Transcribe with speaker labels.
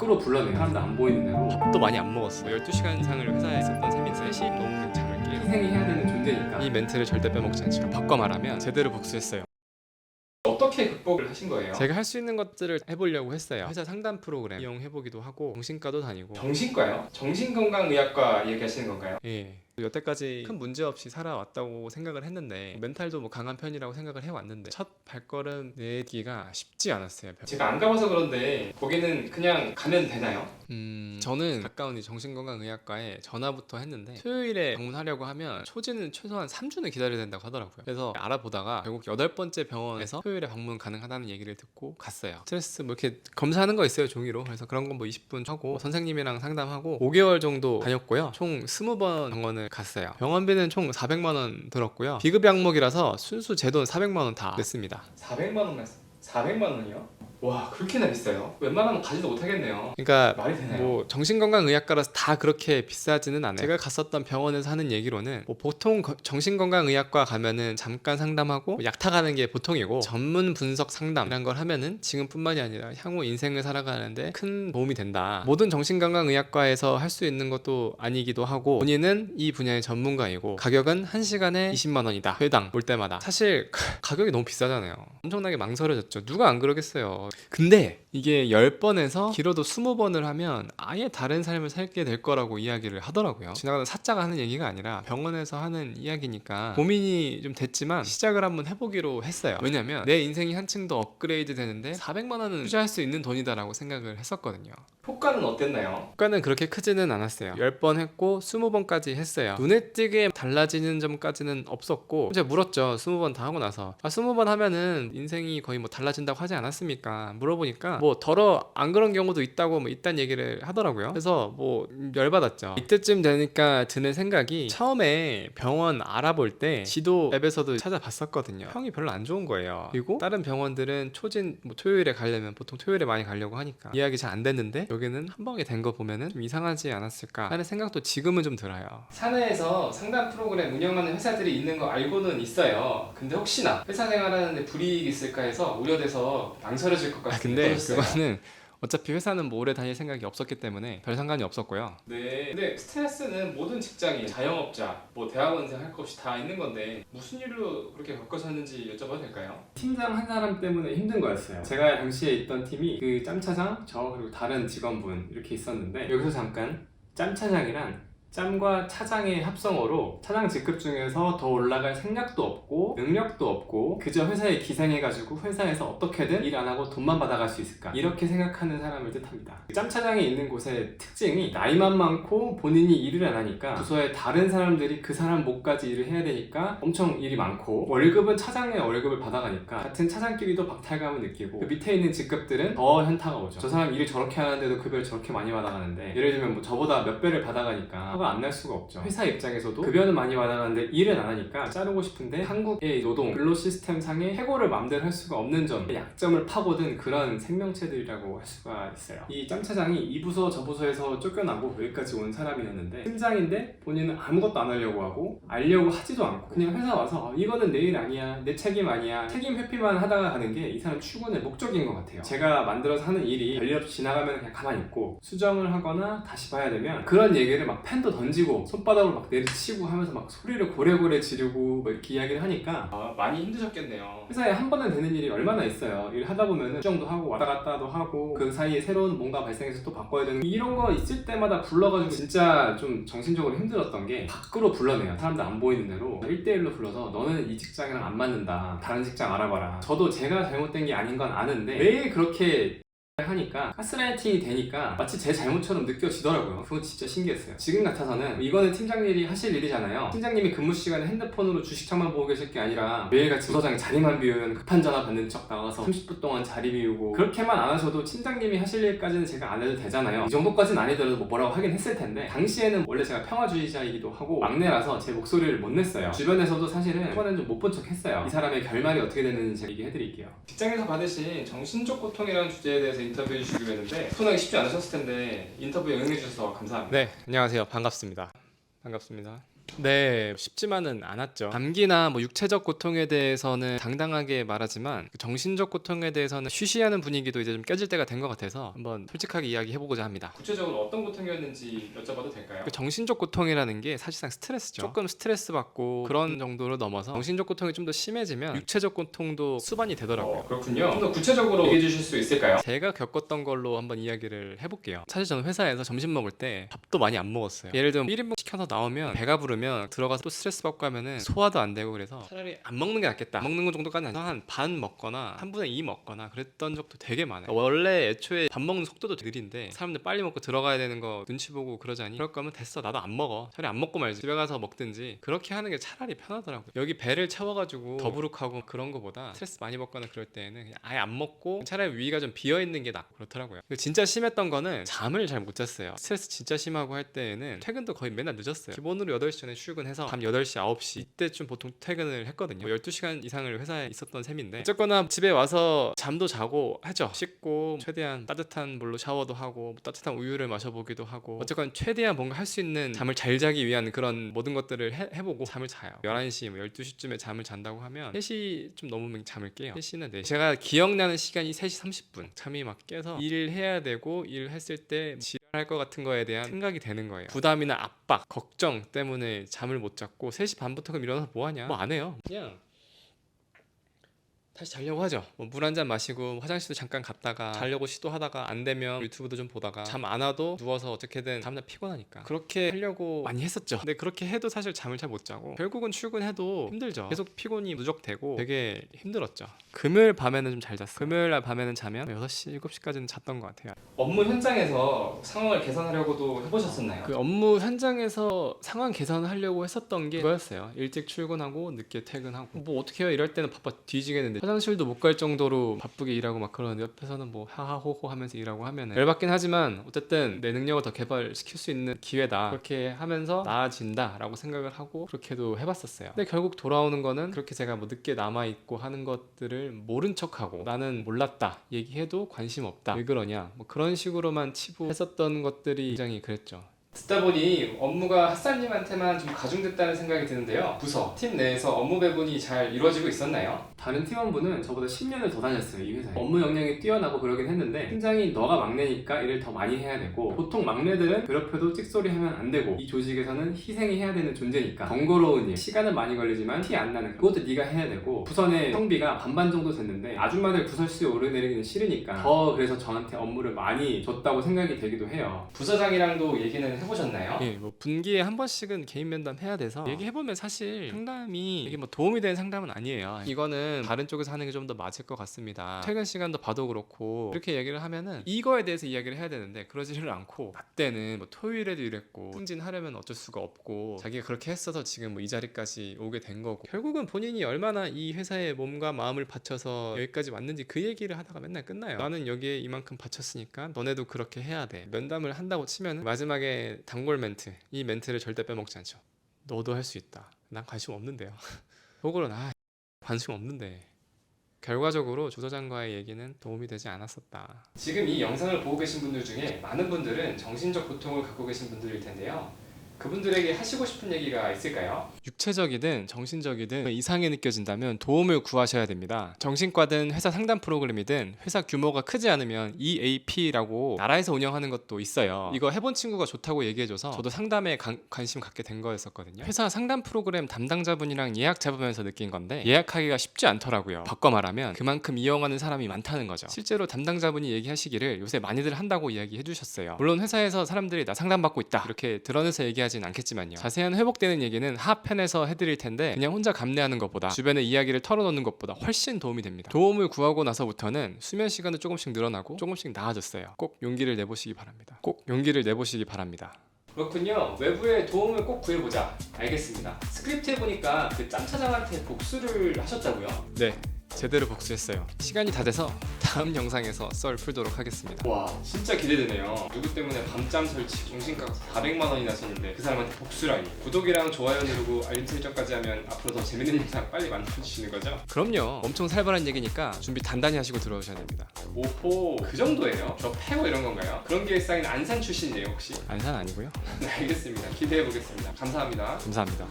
Speaker 1: 밖으로 불러내요. 사람들 안 보이는 대로.
Speaker 2: 밥도 많이 안 먹었어. 12시간 이상을 회사에 있었던 셈이 3시 넘는 잠을 깨요.
Speaker 1: 희생이 해야 되는 존재니까.
Speaker 2: 이 멘트를 절대 빼먹지 않죠. 바꿔 말하면 제대로 복수했어요.
Speaker 1: 어떻게 극복을 하신 거예요?
Speaker 2: 제가 할 수 있는 것들을 해보려고 했어요. 회사 상담 프로그램 이용해보기도 하고 정신과도 다니고.
Speaker 1: 정신과요? 정신건강의학과 얘기하시는 건가요?
Speaker 2: 예. 여태까지 큰 문제 없이 살아왔다고 생각을 했는데 멘탈도 뭐 강한 편이라고 생각을 해왔는데 첫 발걸음 내기가 쉽지 않았어요.
Speaker 1: 제가 안 가봐서 그런데 거기는 그냥 가면 되나요?
Speaker 2: 저는 가까운 이 정신건강의학과에 전화부터 했는데 토요일에 방문하려고 하면 초지는 최소한 3주는 기다려야 된다고 하더라고요. 그래서 알아보다가 결국 8번째 병원에서 토요일에 방문 가능하다는 얘기를 듣고 갔어요. 스트레스 뭐 이렇게 검사하는 거 있어요, 종이로. 그래서 그런 건 뭐 20분 하고 선생님이랑 상담하고 5개월 정도 다녔고요. 총 20번 병원을 갔어요. 병원비는 총 400만 원 들었고요. 비급 약목이라서 순수 제 돈 400만 원 다 냈습니다.
Speaker 1: 400만 원만 400만 원이요? 와, 그렇게나 비싸요? 웬만하면 가지도 못하겠네요.
Speaker 2: 그러니까
Speaker 1: 말이 되나요?
Speaker 2: 뭐 정신건강의학과라서 다 그렇게 비싸지는 않아요. 제가 갔었던 병원에서 하는 얘기로는 뭐 보통 정신건강의학과 가면은 잠깐 상담하고 약 타가는 게 보통이고 전문 분석 상담 이런 걸 하면은 지금뿐만이 아니라 향후 인생을 살아가는데 큰 도움이 된다. 모든 정신건강의학과에서 할 수 있는 것도 아니기도 하고 본인은 이 분야의 전문가이고 가격은 1시간에 20만 원이다. 회당 올 때마다. 사실 가격이 너무 비싸잖아요. 엄청나게 망설여졌죠. 누가 안 그러겠어요. 근데 이게 10번에서 길어도 20번을 하면 아예 다른 삶을 살게 될 거라고 이야기를 하더라고요. 지나가는 사자가 하는 얘기가 아니라 병원에서 하는 이야기니까 고민이 좀 됐지만 시작을 한번 해보기로 했어요. 왜냐면 내 인생이 한층 더 업그레이드 되는데 400만 원은 투자할 수 있는 돈이다라고 생각을 했었거든요.
Speaker 1: 효과는 어땠나요?
Speaker 2: 효과는 그렇게 크지는 않았어요. 10번 했고 20번까지 했어요. 눈에 띄게 달라지는 점까지는 없었고 제가 물었죠. 20번 다 하고 나서 20번 하면은 인생이 거의 뭐 달라진다고 하지 않았습니까? 물어보니까 뭐 더러 안 그런 경우도 있다고 뭐 있단 얘기를 하더라고요. 그래서 뭐 열받았죠. 이때쯤 되니까 드는 생각이 처음에 병원 알아볼 때 지도 앱에서도 찾아봤었거든요. 평이 별로 안 좋은 거예요. 그리고 다른 병원들은 초진 뭐 토요일에 가려면 보통 토요일에 많이 가려고 하니까 예약이 잘 안 됐는데 여기는 한 방에 된 거 보면은 좀 이상하지 않았을까 하는 생각도 지금은 좀 들어요.
Speaker 1: 사내에서 상담 프로그램 운영하는 회사들이 있는 거 알고는 있어요. 근데 혹시나 회사 생활하는데 불이익이 있을까 해서 우려돼서 망설여질 것 같아요.
Speaker 2: 근데
Speaker 1: 어떠셨어요?
Speaker 2: 그거는 어차피 회사는 뭐 오래 다닐 생각이 없었기 때문에 별 상관이 없었고요.
Speaker 1: 네. 근데 스트레스는 모든 직장인, 자영업자, 뭐 대학원생 할 것 없이 다 있는 건데 무슨 일로 그렇게 겪으셨는지 여쭤봐도 될까요? 팀장 한 사람 때문에 힘든 거였어요. 제가 당시에 있던 팀이 그 짬차장, 저 그리고 다른 직원분 이렇게 있었는데 여기서 잠깐 짬차장이란 짬과 차장의 합성어로 차장 직급 중에서 더 올라갈 생각도 없고 능력도 없고 그저 회사에 기생해가지고 회사에서 어떻게든 일 안 하고 돈만 받아갈 수 있을까 이렇게 생각하는 사람을 뜻합니다. 짬차장이 있는 곳의 특징이 나이만 많고 본인이 일을 안 하니까 부서의 다른 사람들이 그 사람 목까지 일을 해야 되니까 엄청 일이 많고 월급은 차장의 월급을 받아가니까 같은 차장끼리도 박탈감을 느끼고 그 밑에 있는 직급들은 더 현타가 오죠. 저 사람 일을 저렇게 하는데도 급여를 저렇게 많이 받아가는데 예를 들면 뭐 저보다 몇 배를 받아가니까 안 날 수가 없죠. 회사 입장에서도 급여는 많이 받아가는데 일은 안 하니까 자르고 싶은데 한국의 노동 근로 시스템 상의 해고를 마음대로 할 수가 없는 점 약점을 파고든 그런 생명체들이라고 할 수가 있어요. 이 짬차장이 이 부서 저 부서에서 쫓겨나고 여기까지 온 사람이었는데 팀장인데 본인은 아무것도 안 하려고 하고 알려고 하지도 않고 그냥 회사 와서 이거는 내 일 아니야 내 책임 아니야 책임 회피만 하다가 가는 게 이 사람 출근의 목적인 것 같아요. 제가 만들어서 하는 일이 별일 없이 지나가면 그냥 가만히 있고 수정을 하거나 다시 봐야 되면 그런 얘기를 막 펜도 던지고 손바닥으로 막 내리치고 하면서 막 소리를 고래고래 지르고 뭐 이렇게 이야기를 하니까 많이 힘드셨겠네요. 회사에 한 번은 되는 일이 얼마나 있어요. 일 하다 보면은 수정도 하고 왔다 갔다도 하고 그 사이에 새로운 뭔가 발생해서 또 바꿔야 되는 이런 거 있을 때마다 불러가지고 진짜 좀 정신적으로 힘들었던 게 밖으로 불러내요. 사람들 안 보이는 대로 1대1로 불러서 너는 이 직장이랑 안 맞는다 다른 직장 알아봐라. 저도 제가 잘못된 게 아닌 건 아는데 매일 그렇게 하니까 가스라이팅이 되니까 마치 제 잘못처럼 느껴지더라고요. 그건 진짜 신기했어요. 지금 같아서는 이거는 팀장님이 하실 일이잖아요. 팀장님이 근무 시간에 핸드폰으로 주식창만 보고 계실 게 아니라 매일같이 부서장이 자리만 비우면 급한 전화 받는 척 나가서 30분 동안 자리 비우고 그렇게만 안 하셔도 팀장님이 하실 일까지는 제가 안 해도 되잖아요. 이 정도까지는 아니더라도 뭐라고 하긴 했을 텐데 당시에는 원래 제가 평화주의자이기도 하고 막내라서 제 목소리를 못 냈어요. 주변에서도 사실은 이번엔 좀 못 본 척 했어요. 이 사람의 결말이 어떻게 됐는지 제가 얘기해드릴게요. 직장에서 받으신 정신적 고통이라는 주제에 대해서 인터뷰해 주시기로 했는데 소통하기 쉽지 않으셨을 텐데 인터뷰에 응해주셔서 감사합니다.
Speaker 2: 네, 안녕하세요. 반갑습니다. 반갑습니다. 네, 쉽지만은 않았죠. 감기나 뭐 육체적 고통에 대해서는 당당하게 말하지만 그 정신적 고통에 대해서는 쉬쉬하는 분위기도 이제 좀 껴질 때가 된 것 같아서 한번 솔직하게 이야기해보고자 합니다.
Speaker 1: 구체적으로 어떤 고통이었는지 여쭤봐도 될까요?
Speaker 2: 그 정신적 고통이라는 게 사실상 스트레스죠. 조금 스트레스 받고 그런 정도로 넘어서 정신적 고통이 좀 더 심해지면 육체적 고통도 수반이 되더라고요.
Speaker 1: 그렇군요. 좀 더 구체적으로 얘기해 주실 수 있을까요?
Speaker 2: 제가 겪었던 걸로 한번 이야기를 해볼게요. 사실 저는 회사에서 점심 먹을 때 밥도 많이 안 먹었어요. 예를 들면 1인분 시켜서 나오면 배가 부르면 들어가서 또 스트레스 받고 하면은 소화도 안 되고 그래서 차라리 안 먹는 게 낫겠다. 먹는 거 정도까지는 아니라 한 반 먹거나 3분의 2 먹거나 그랬던 적도 되게 많아요. 원래 애초에 밥 먹는 속도도 느린데 사람들 빨리 먹고 들어가야 되는 거 눈치 보고 그러자니 그럴 거면 됐어 나도 안 먹어. 차라리 안 먹고 말지. 집에 가서 먹든지 그렇게 하는 게 차라리 편하더라고요. 여기 배를 채워가지고 더부룩하고 그런 거보다 스트레스 많이 받거나 그럴 때는 그냥 아예 안 먹고 차라리 위가 좀 비어있는 게 낫고 그렇더라고요. 진짜 심했던 거는 잠을 잘 못 잤어요. 스트레스 진짜 심하고 할 때에는 퇴근도 거의 맨날 늦었어요. 기본으로 8시 전에 출근해서 밤 8시 9시 이때쯤 보통 퇴근을 했거든요. 12시간 이상을 회사에 있었던 셈인데 어쨌거나 집에 와서 잠도 자고 하죠. 씻고 최대한 따뜻한 물로 샤워도 하고 뭐 따뜻한 우유를 마셔보기도 하고 어쨌거나 최대한 뭔가 할 수 있는 잠을 잘 자기 위한 그런 모든 것들을 해보고 잠을 자요. 11시 뭐 12시쯤에 잠을 잔다고 하면 3시 좀 넘으면 잠을 깨요. 3시나 4시 제가 기억나는 시간이 3시 30분 잠이 막 깨서 일을 해야 되고 일을 했을 때 지랄할 것 같은 거에 대한 생각이 되는 거예요. 부담이나 압박, 걱정 때문에 잠을 못 잤고 3시 반부터 그럼 일어나서 뭐 하냐? 뭐 안 해요. 그냥 다시 자려고 하죠. 뭐 물 한 잔 마시고 화장실도 잠깐 갔다가 자려고 시도하다가 안 되면 유튜브도 좀 보다가 잠 안 와도 누워서 어떻게든 다음날 피곤하니까 그렇게 하려고 많이 했었죠. 근데 그렇게 해도 사실 잠을 잘 못 자고 결국은 출근해도 힘들죠. 계속 피곤이 누적되고 되게 힘들었죠. 금요일 밤에는 좀 잘 잤어요. 금요일 날 밤에는 자면 6시, 7시까지는 잤던 것 같아요.
Speaker 1: 업무 현장에서 상황을 개선하려고도 해보셨었나요?
Speaker 2: 그 업무 현장에서 상황 개선을 하려고 했었던 게 그거였어요. 일찍 출근하고 늦게 퇴근하고 뭐 어떻게 해요? 이럴 때는 바빠 뒤지겠는데 화장실도 못 갈 정도로 바쁘게 일하고 막 그러는데 옆에서는 뭐 하하호호 하면서 일하고 하면은 열받긴 하지만 어쨌든 내 능력을 더 개발시킬 수 있는 기회다. 그렇게 하면서 나아진다 라고 생각을 하고 그렇게도 해봤었어요. 근데 결국 돌아오는 거는 그렇게 제가 뭐 늦게 남아있고 하는 것들을 모른 척하고 나는 몰랐다 얘기해도 관심 없다 왜 그러냐 뭐 그런 식으로만 치부했었던 것들이 굉장히 그랬죠.
Speaker 1: 듣다 보니 업무가 핫사님한테만 좀 가중됐다는 생각이 드는데요. 부서, 팀 내에서 업무 배분이 잘 이루어지고 있었나요?
Speaker 3: 다른 팀원분은 저보다 10년을 더 다녔어요, 이 회사에. 업무 역량이 뛰어나고 그러긴 했는데 팀장이 너가 막내니까 일을 더 많이 해야 되고 보통 막내들은 괴롭혀도 찍소리하면 안 되고 이 조직에서는 희생이 해야 되는 존재니까 번거로운 일, 시간은 많이 걸리지만 티 안 나는 그것도 네가 해야 되고 부서 내 성비가 반반 정도 됐는데 아줌마들 부설수에 오르내리기는 싫으니까 더 그래서 저한테 업무를 많이 줬다고 생각이 되기도 해요.
Speaker 1: 부서장이랑도 얘기는 해보셨나요?
Speaker 2: 예, 뭐 분기에 한 번씩은 개인 면담 해야 돼서 얘기해보면 사실 상담이 이게 뭐 도움이 되는 상담은 아니에요. 이거는 다른 쪽에서 하는 게 좀 더 맞을 것 같습니다. 퇴근 시간도 봐도 그렇고 이렇게 얘기를 하면은 이거에 대해서 이야기를 해야 되는데 그러지를 않고 나 때는 뭐 토요일에도 이랬고 승진하려면 어쩔 수가 없고 자기가 그렇게 했어서 지금 뭐 이 자리까지 오게 된 거고 결국은 본인이 얼마나 이 회사에 몸과 마음을 바쳐서 여기까지 왔는지 그 얘기를 하다가 맨날 끝나요. 나는 여기에 이만큼 바쳤으니까 너네도 그렇게 해야 돼. 면담을 한다고 치면 마지막에 단골 멘트 이 멘트를 절대 빼먹지 않죠. 너도 할 수 있다. 난 관심 없는데요. 혹은 관심 없는데 결과적으로 조서장과의 얘기는 도움이 되지 않았었다.
Speaker 1: 지금 이 영상을 보고 계신 분들 중에 많은 분들은 정신적 고통을 갖고 계신 분들일 텐데요. 그분들에게 하시고 싶은 얘기가 있을까요?
Speaker 2: 육체적이든 정신적이든 이상이 느껴진다면 도움을 구하셔야 됩니다. 정신과든 회사 상담 프로그램이든 회사 규모가 크지 않으면 EAP라고 나라에서 운영하는 것도 있어요. 이거 해본 친구가 좋다고 얘기해줘서 저도 상담에 관심 갖게 된 거였었거든요. 회사 상담 프로그램 담당자분이랑 예약 잡으면서 느낀 건데 예약하기가 쉽지 않더라고요. 바꿔 말하면 그만큼 이용하는 사람이 많다는 거죠. 실제로 담당자분이 얘기하시기를 요새 많이들 한다고 이야기해 주셨어요. 물론 회사에서 사람들이 나 상담받고 있다 이렇게 드러내서 얘기하진 않겠지만요. 자세한 회복되는 얘기는 하편에서 해드릴 텐데 그냥 혼자 감내하는 것보다 주변에 이야기를 털어놓는 것보다 훨씬 도움이 됩니다. 도움을 구하고 나서부터는 수면 시간도 조금씩 늘어나고 조금씩 나아졌어요. 꼭 용기를 내보시기 바랍니다. 꼭 용기를 내보시기 바랍니다.
Speaker 1: 그렇군요. 외부의 도움을 꼭 구해보자. 알겠습니다. 스크립트에 보니까 그 짬차장한테 복수를 하셨다고요?
Speaker 2: 네. 제대로 복수했어요. 시간이 다 돼서 다음 영상에서 썰 풀도록 하겠습니다.
Speaker 1: 와 진짜 기대되네요. 누구 때문에 밤잠 설치 정신가 400만 원이나 썼는데 그 사람한테 복수라니. 구독이랑 좋아요 누르고 알림 설정까지 하면 앞으로 더 재밌는 영상 빨리 만들어주시는 거죠?
Speaker 2: 그럼요. 엄청 살벌한 얘기니까 준비 단단히 하시고 들어오셔야 됩니다.
Speaker 1: 오호 그 정도예요? 저 패고 이런 건가요? 그런 게 쌓인 안산 출신이에요 혹시?
Speaker 2: 안산 아니고요.
Speaker 1: 네 알겠습니다. 기대해 보겠습니다. 감사합니다.
Speaker 2: 감사합니다.